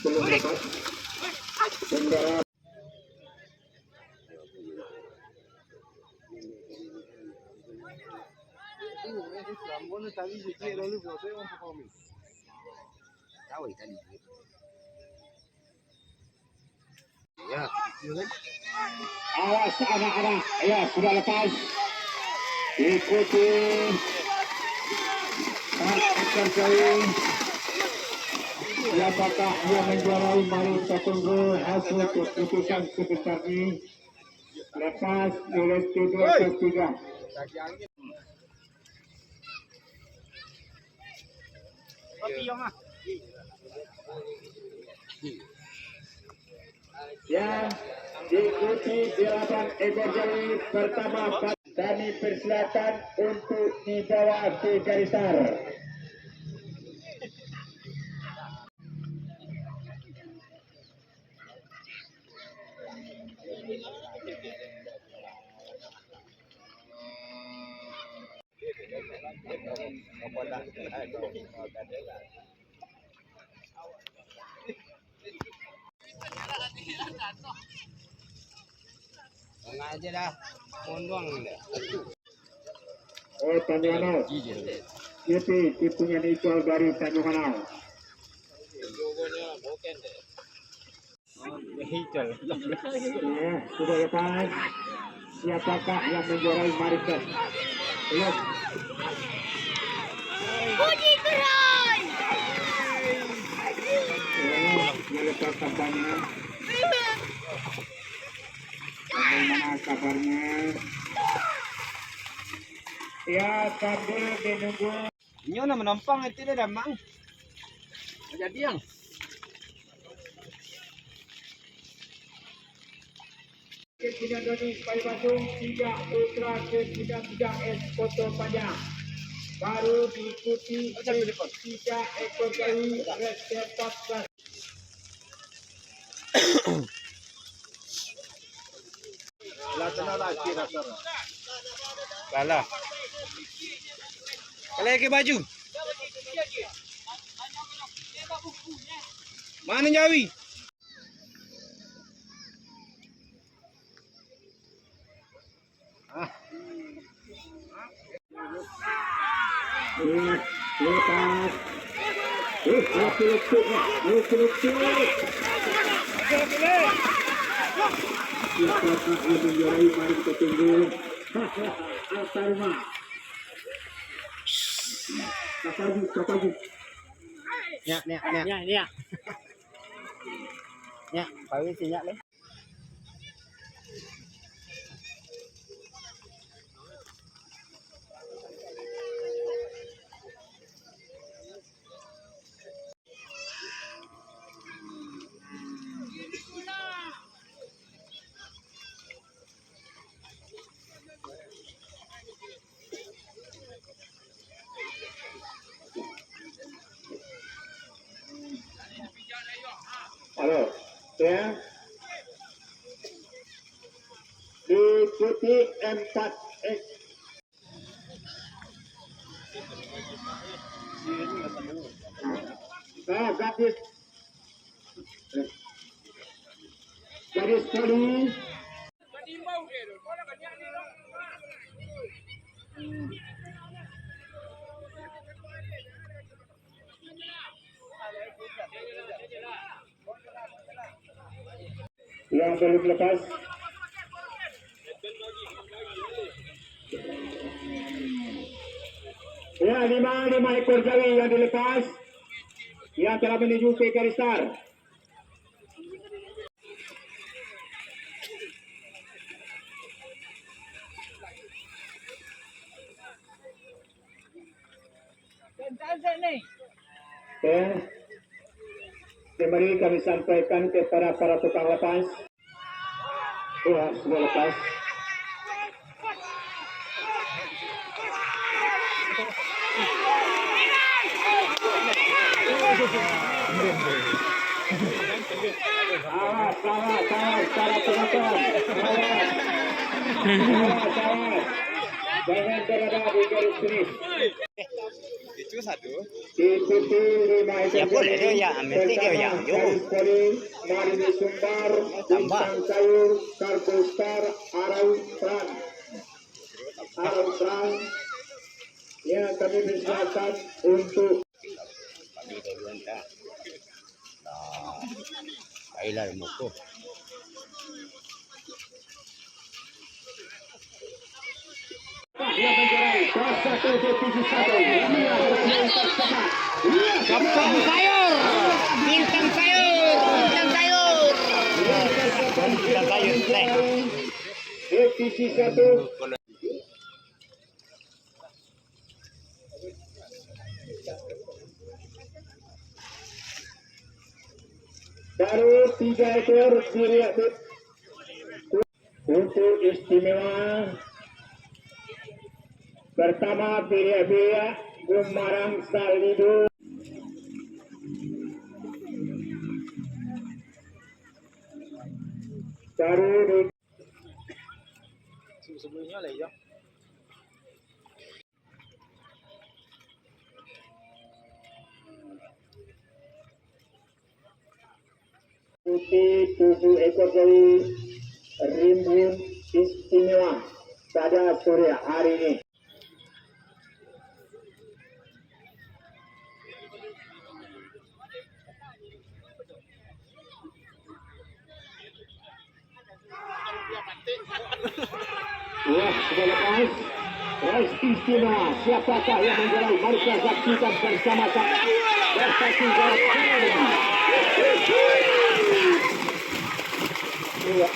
belum dapat bendera. Ya, Awas anak-anak, ya sudah lepas. Ikuti ekor jauh. Siapakah yang menjuarai? Mari kita tunggu hasil keputusan sebentar ini. Lepas oleh kedua ketiga. Yang diikuti 8 ekor jauh pertama, kami persilakan untuk dibawa ke garis start. aja dah. Mondong dah. Oh, Tanjuanau. Tipunya Nicol dari Tanjuanau. Ya, sudah lepas. Siapakah yang menjuarai? Mari kita lihat. Puji Tuhan. Ya, lepas kabarnya. Bagaimana kabarnya? Ya, sambil menunggu. Inyo na menampang itu dah damang. Jadi yang. Punya Doni Pai Bandung 3 Ultra punya 3 S foto panjang. Baru diikuti 3 ekor dari Red Shepherd Plus. Kalah. Kalah ke baju. Mana Jawi? Lepas. Lucu-lucu. Siapakah yang menjuarai? Mari kita tunggu. Altarma. Kapaju. Ya. Ya, kawin sinyak le. Halo, ya. Diikuti 4 X. Gadis poli. Yang belum lepas. Ya, 5 ekor jawi yang dilepas. Yang telah menuju ke garis start. Kembali kami sampaikan kepada para tukang lepas. Ya, sudah lepas. Awas, para penonton. Awas. Jangan berada di garis finish. Diikuti 5 ekor Ya boleh kerbau dia ya, ambil dia ya. Yo. Poli, Marini Sumbar, Tambah. Bintang Sayur, Kargo Star, Arau Terang. Ya, kami persilakan untuk Pagi duluan dah. Nah, baiklah muka. yang menjuarai kelas 1 divisi 1. Bintang sayur. Bintang sayur. Bintang sayur. Bintang sayur. Divisi 1. Baru 3 ekor dilihat untuk istimewa. Pertama Piria Gumarang Salido. Baru di Sebelumnya lah ya. putih 7 ekor dari Rimbun Istimewa pada sore hari ini. Wah, sudah lepas. Rais Istimewa, siapakah yang menjuarai? Mari kita saksikan bersama-sama. Bersaksikan. Iya,